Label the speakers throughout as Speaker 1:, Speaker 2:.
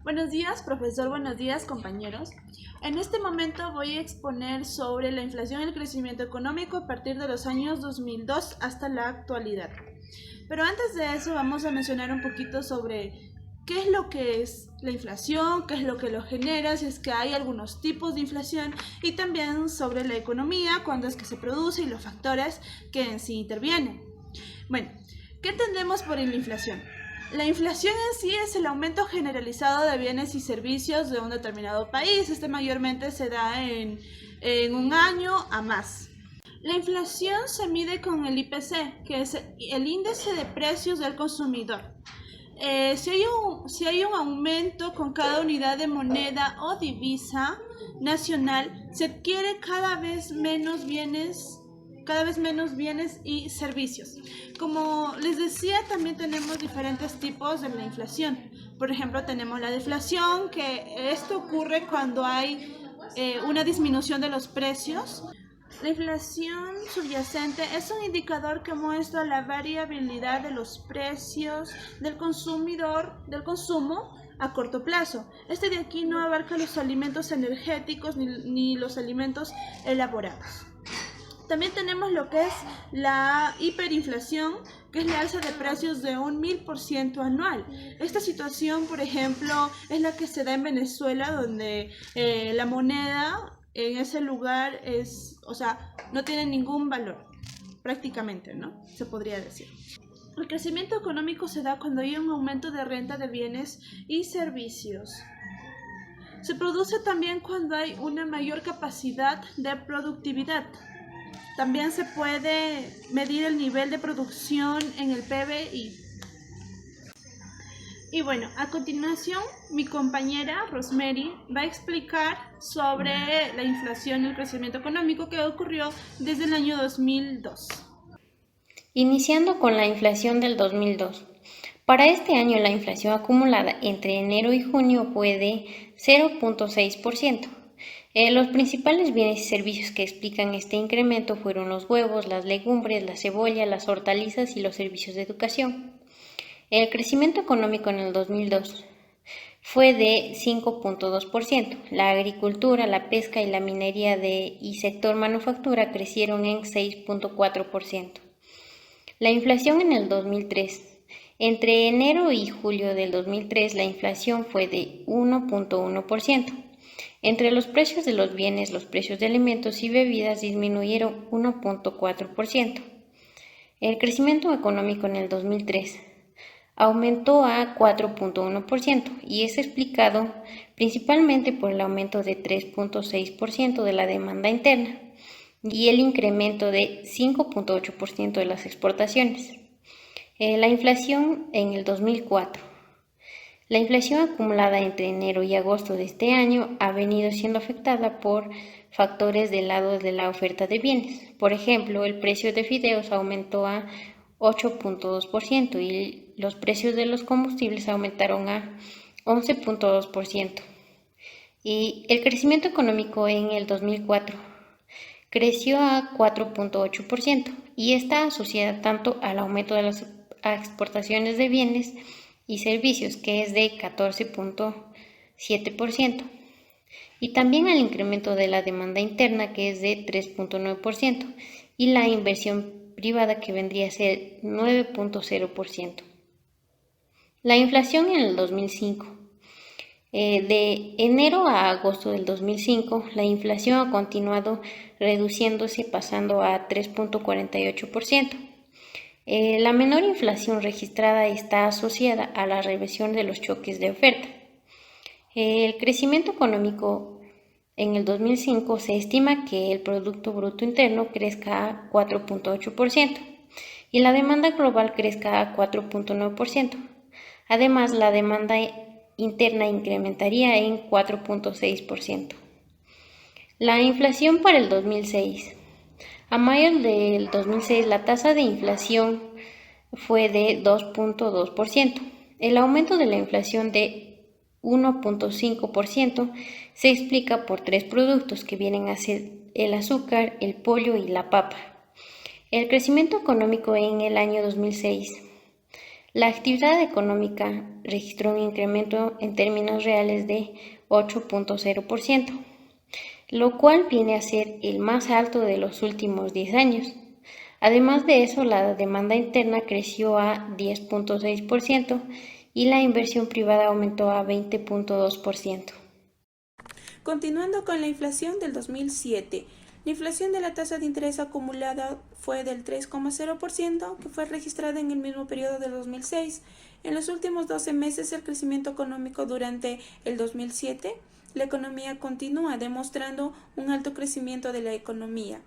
Speaker 1: Buenos días, profesor. Buenos días, compañeros. En este momento voy a exponer sobre la inflación y el crecimiento económico a partir de los años 2002 hasta la actualidad. Pero antes de eso vamos a mencionar un poquito sobre qué es lo que es la inflación, qué es lo que lo genera, si es que hay algunos tipos de inflación y también sobre la economía, cuándo es que se produce y los factores que en sí intervienen. Bueno, ¿qué entendemos por la inflación? La inflación en sí es el aumento generalizado de bienes y servicios de un determinado país. Este mayormente se da en un año a más. La inflación se mide con el IPC, que es el índice de precios del consumidor. Si hay un aumento con cada unidad de moneda o divisa nacional, se adquiere cada vez menos bienes y servicios. Como les decía, también tenemos diferentes tipos de la inflación. Por ejemplo, tenemos la deflación, que esto ocurre cuando hay una disminución de los precios. La inflación subyacente es un indicador que muestra la variabilidad de los precios del del consumo a corto plazo. Este de aquí no abarca los alimentos energéticos ni los alimentos elaborados. También tenemos lo que es la hiperinflación, que es la alza de precios de un 1000% anual. Esta situación, por ejemplo, es la que se da en Venezuela, donde la moneda en ese lugar no tiene ningún valor, prácticamente, ¿no? Se podría decir. El crecimiento económico se da cuando hay un aumento de renta de bienes y servicios. Se produce también cuando hay una mayor capacidad de productividad. También se puede medir el nivel de producción en el PBI. Y bueno, a continuación mi compañera Rosemary va a explicar sobre la inflación y el crecimiento económico que ocurrió desde el año 2002.
Speaker 2: Iniciando con la inflación del 2002. Para este año la inflación acumulada entre enero y junio fue de 0.6%. Los principales bienes y servicios que explican este incremento fueron los huevos, las legumbres, la cebolla, las hortalizas y los servicios de educación. El crecimiento económico en el 2002 fue de 5.2%. La agricultura, la pesca y la minería y sector manufactura crecieron en 6.4%. La inflación en el 2003. Entre enero y julio del 2003 la inflación fue de 1.1%. Entre los precios de los bienes, los precios de alimentos y bebidas disminuyeron 1.4%. El crecimiento económico en el 2003 aumentó a 4.1% y es explicado principalmente por el aumento de 3.6% de la demanda interna y el incremento de 5.8% de las exportaciones. La inflación en el 2004. La inflación acumulada entre enero y agosto de este año ha venido siendo afectada por factores del lado de la oferta de bienes. Por ejemplo, el precio de fideos aumentó a 8.2% y los precios de los combustibles aumentaron a 11.2%. Y el crecimiento económico en el 2004 creció a 4.8% y está asociada tanto al aumento de las exportaciones de bienes y servicios, que es de 14.7%, y también al incremento de la demanda interna, que es de 3.9%, y la inversión privada, que vendría a ser 9.0%. La inflación en el 2005. De enero a agosto del 2005, la inflación ha continuado reduciéndose, pasando a 3.48%. La menor inflación registrada está asociada a la reversión de los choques de oferta. El crecimiento económico en el 2005 se estima que el Producto Bruto Interno crezca a 4.8% y la demanda global crezca a 4.9%. Además, la demanda interna incrementaría en 4.6%. La inflación para el 2006. A mayo del 2006 la tasa de inflación fue de 2.2%. El aumento de la inflación de 1.5% se explica por tres productos que vienen a ser el azúcar, el pollo y la papa. El crecimiento económico en el año 2006. La actividad económica registró un incremento en términos reales de 8.0%, lo cual viene a ser el más alto de los últimos 10 años. Además de eso, la demanda interna creció a 10.6% y la inversión privada aumentó a 20.2%.
Speaker 3: Continuando con la inflación del 2007, la inflación de la tasa de interés acumulada fue del 3,0%, que fue registrada en el mismo periodo del 2006. En los últimos 12 meses, el crecimiento económico durante el 2007, la economía continúa demostrando un alto crecimiento de la economía,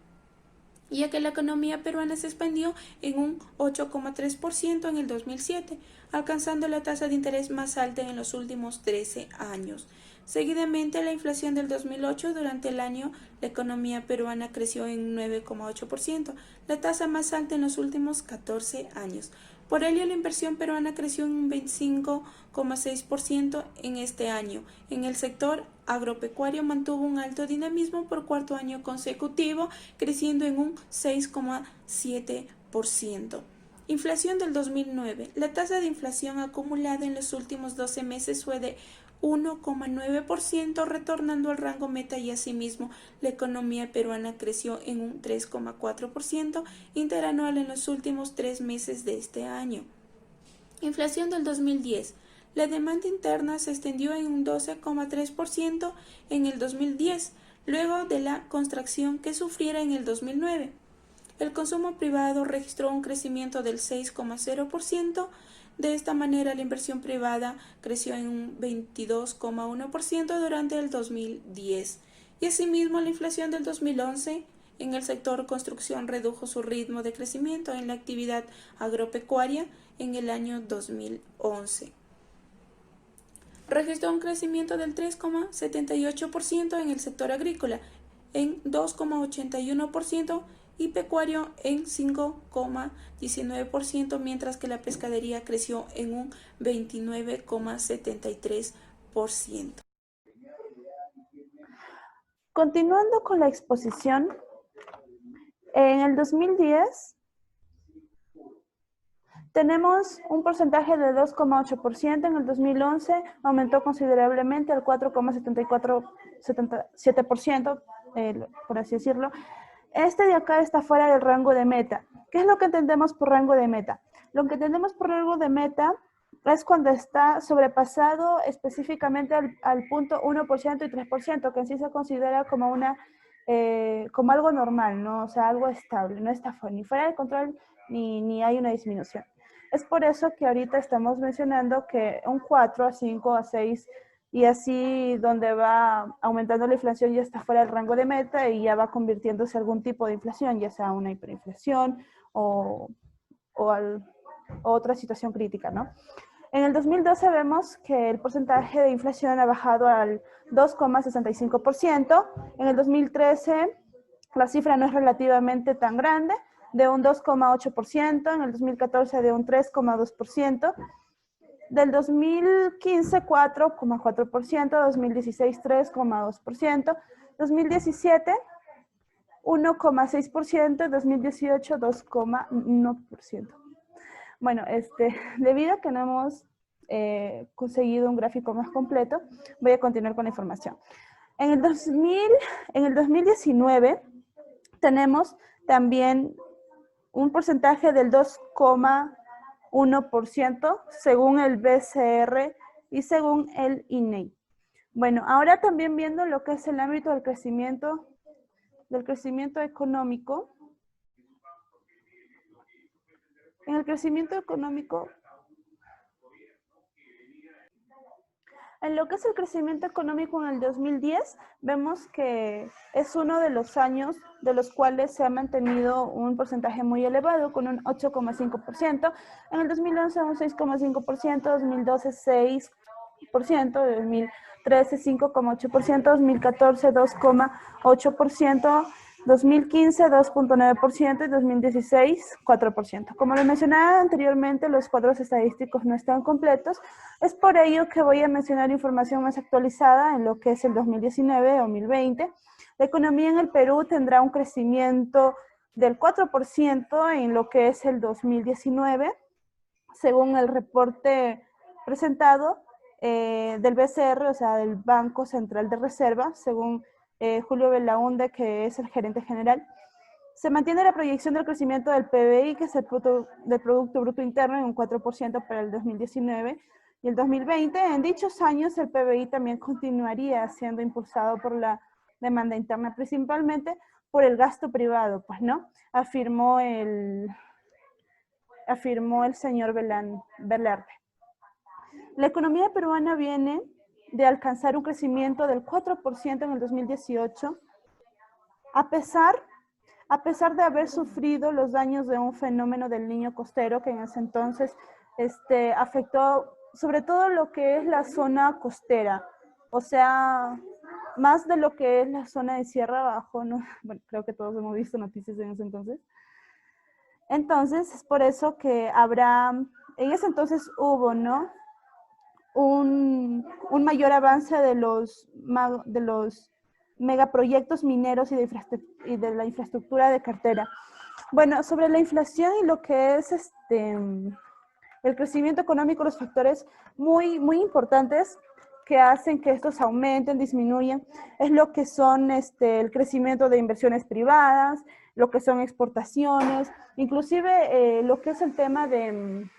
Speaker 3: ya que la economía peruana se expandió en un 8,3% en el 2007, alcanzando la tasa de interés más alta en los últimos 13 años. Seguidamente, la inflación del 2008, durante el año, la economía peruana creció en 9,8%, la tasa más alta en los últimos 14 años. Por ello, la inversión peruana creció en un 25,6% en este año. En el sector agropecuario mantuvo un alto dinamismo por cuarto año consecutivo, creciendo en un 6,7%. Inflación del 2009. La tasa de inflación acumulada en los últimos 12 meses fue de 1,9%, retornando al rango meta, y asimismo la economía peruana creció en un 3,4% interanual en los últimos 3 meses de este año. Inflación del 2010. La demanda interna se extendió en un 12,3% en el 2010, luego de la contracción que sufriera en el 2009. El consumo privado registró un crecimiento del 6,0%. De esta manera, la inversión privada creció en un 22,1% durante el 2010. Y asimismo, la inflación del 2011 en el sector construcción redujo su ritmo de crecimiento en la actividad agropecuaria en el año 2011. Registró un crecimiento del 3,78% en el sector agrícola, en 2,81% y pecuario en 5,19%, mientras que la pescadería creció en un 29,73%.
Speaker 1: Continuando con la exposición, en el 2010 tenemos un porcentaje de 2,8%, en el 2011 aumentó considerablemente al 4,77%, por así decirlo. Este de acá está fuera del rango de meta. ¿Qué es lo que entendemos por rango de meta? Lo que entendemos por rango de meta es cuando está sobrepasado específicamente al punto 1% y 3%, que en sí se considera como como algo normal, ¿no? O sea, algo estable, no está ni fuera de control ni hay una disminución. Es por eso que ahorita estamos mencionando que un 4 a 5 a 6 y así donde va aumentando la inflación ya está fuera del rango de meta y ya va convirtiéndose en algún tipo de inflación, ya sea una hiperinflación o otra situación crítica, ¿no? En el 2012 vemos que el porcentaje de inflación ha bajado al 2,65%. En el 2013 la cifra no es relativamente tan grande, de un 2,8%, en el 2014 de un 3,2%, del 2015 4,4%, 2016 3,2%, 2017 1,6%, 2018 2,1%. Bueno, debido a que no hemos conseguido un gráfico más completo, voy a continuar con la información. En el 2019 tenemos también un porcentaje del 2,1% según el BCR y según el INEI. Bueno, ahora también viendo lo que es el ámbito del crecimiento económico. En el crecimiento económico, en lo que es el crecimiento económico en el 2010, vemos que es uno de los años de los cuales se ha mantenido un porcentaje muy elevado, con un 8,5%, en el 2011 un 6,5%, 2012 6%, 2013 5,8%, 2014 2,8%, 2015 2,9% y 2016 4%. Como lo mencionaba anteriormente, los cuadros estadísticos no están completos. Es por ello que voy a mencionar información más actualizada en lo que es el 2019-2020. La economía en el Perú tendrá un crecimiento del 4% en lo que es el 2019. según el reporte presentado del BCR, o sea, del Banco Central de Reserva, según Julio Belaunde, que es el gerente general, se mantiene la proyección del crecimiento del PBI, que es del Producto Bruto Interno, en un 4% para el 2019 y el 2020. En dichos años, el PBI también continuaría siendo impulsado por la demanda interna, principalmente por el gasto privado, pues, ¿no? Afirmó el señor Velarde. La economía peruana viene de alcanzar un crecimiento del 4% en el 2018, a pesar de haber sufrido los daños de un fenómeno del Niño costero que en ese entonces afectó sobre todo lo que es la zona costera, o sea, más de lo que es la zona de Sierra Abajo, ¿no? Bueno, creo que todos hemos visto noticias en ese entonces. Entonces, es por eso que en ese entonces hubo, ¿no? Un mayor avance de los megaproyectos mineros y de la infraestructura de cartera. Bueno, sobre la inflación y lo que es el crecimiento económico, los factores muy, muy importantes que hacen que estos aumenten, disminuyan, es lo que son el crecimiento de inversiones privadas, lo que son exportaciones, inclusive lo que es el tema de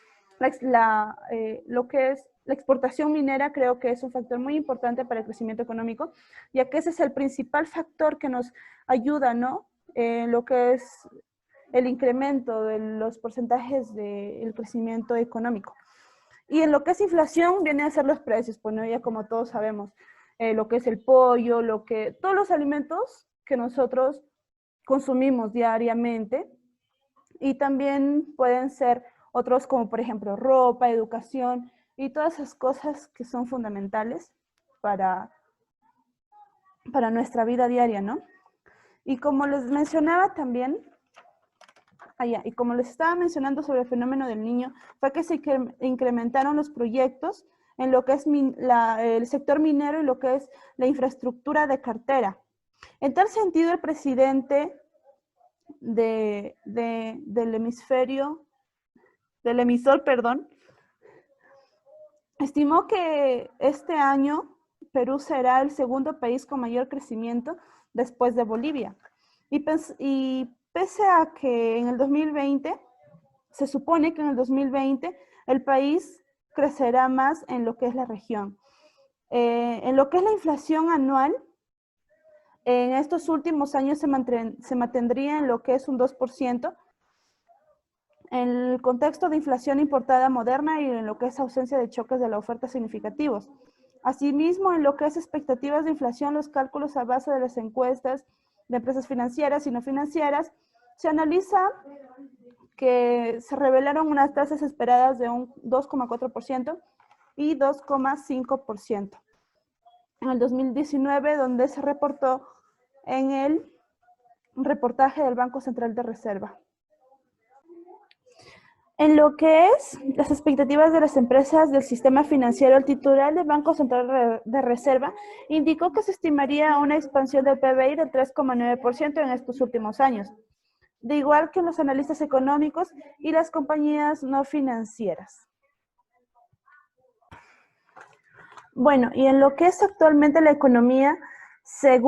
Speaker 1: lo que es la exportación minera. Creo que es un factor muy importante para el crecimiento económico, ya que ese es el principal factor que nos ayuda, ¿no? Lo que es el incremento de los porcentajes del crecimiento económico. Y en lo que es inflación viene a ser los precios, pues, ¿no? Ya como todos sabemos, lo que es el pollo, todos los alimentos que nosotros consumimos diariamente, y también pueden ser otros como por ejemplo ropa, educación y todas esas cosas que son fundamentales para nuestra vida diaria, ¿no? Y como les mencionaba también, y como les estaba mencionando sobre el fenómeno del Niño, fue que se incrementaron los proyectos en lo que es el sector minero y lo que es la infraestructura de cartera. En tal sentido, el presidente del emisor, estimó que este año Perú será el segundo país con mayor crecimiento después de Bolivia. Y pese a que en el 2020, se supone que en el 2020 el país crecerá más en lo que es la región. En lo que es la inflación anual, en estos últimos años se mantendría en lo que es un 2%, en el contexto de inflación importada moderna y en lo que es ausencia de choques de la oferta significativos. Asimismo, en lo que es expectativas de inflación, los cálculos a base de las encuestas de empresas financieras y no financieras, se analiza que se revelaron unas tasas esperadas de un 2,4% y 2,5% en el 2019, donde se reportó en el reportaje del Banco Central de Reserva. En lo que es las expectativas de las empresas del sistema financiero, el titular del Banco Central de Reserva indicó que se estimaría una expansión del PBI del 3,9% en estos últimos años, de igual que los analistas económicos y las compañías no financieras. Bueno, y en lo que es actualmente la economía, se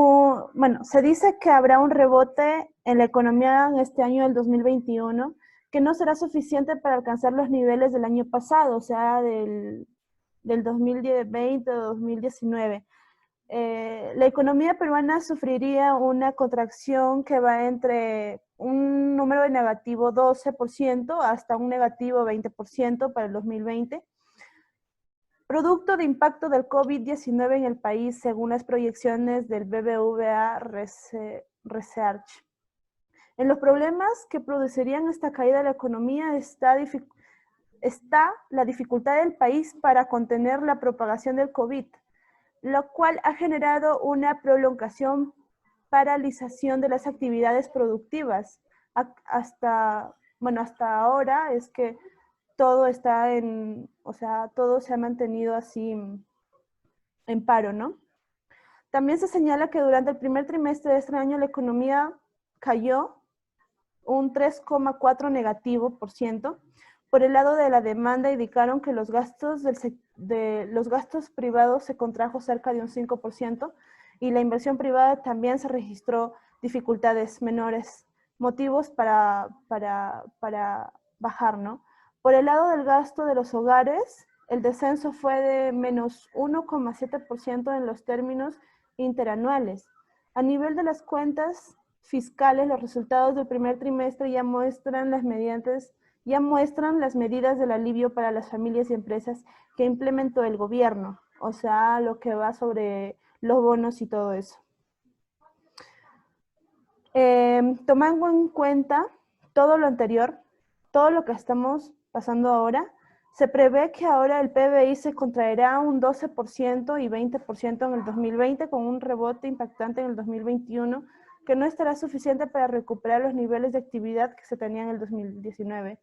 Speaker 1: dice que habrá un rebote en la economía en este año del 2021, que no será suficiente para alcanzar los niveles del año pasado, o sea, del 2020 o 2019. La economía peruana sufriría una contracción que va entre un número de negativo 12% hasta un negativo 20% para el 2020. Producto de impacto del COVID-19 en el país, según las proyecciones del BBVA Research. En los problemas que producirían esta caída de la economía está la dificultad del país para contener la propagación del COVID, lo cual ha generado una prolongación, paralización de las actividades productivas. Hasta ahora es que todo está todo se ha mantenido así en paro, ¿no? También se señala que durante el primer trimestre de este año la economía cayó un 3,4% negativo, Por el lado de la demanda indicaron que los gastos, los gastos privados se contrajo cerca de un 5% y la inversión privada también se registró dificultades menores, motivos para bajar, ¿no? Por el lado del gasto de los hogares, el descenso fue de menos 1,7% en los términos interanuales. A nivel de las cuentas fiscales, los resultados del primer trimestre ya muestran las medidas del alivio para las familias y empresas que implementó el gobierno, o sea, lo que va sobre los bonos y todo eso. Tomando en cuenta todo lo anterior, todo lo que estamos pasando ahora, se prevé que ahora el PBI se contraerá un 12% y 20% en el 2020 con un rebote impactante en el 2021 que no estará suficiente para recuperar los niveles de actividad que se tenían en el 2019.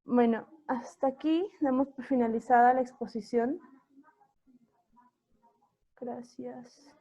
Speaker 1: Bueno, hasta aquí damos por finalizada la exposición. Gracias.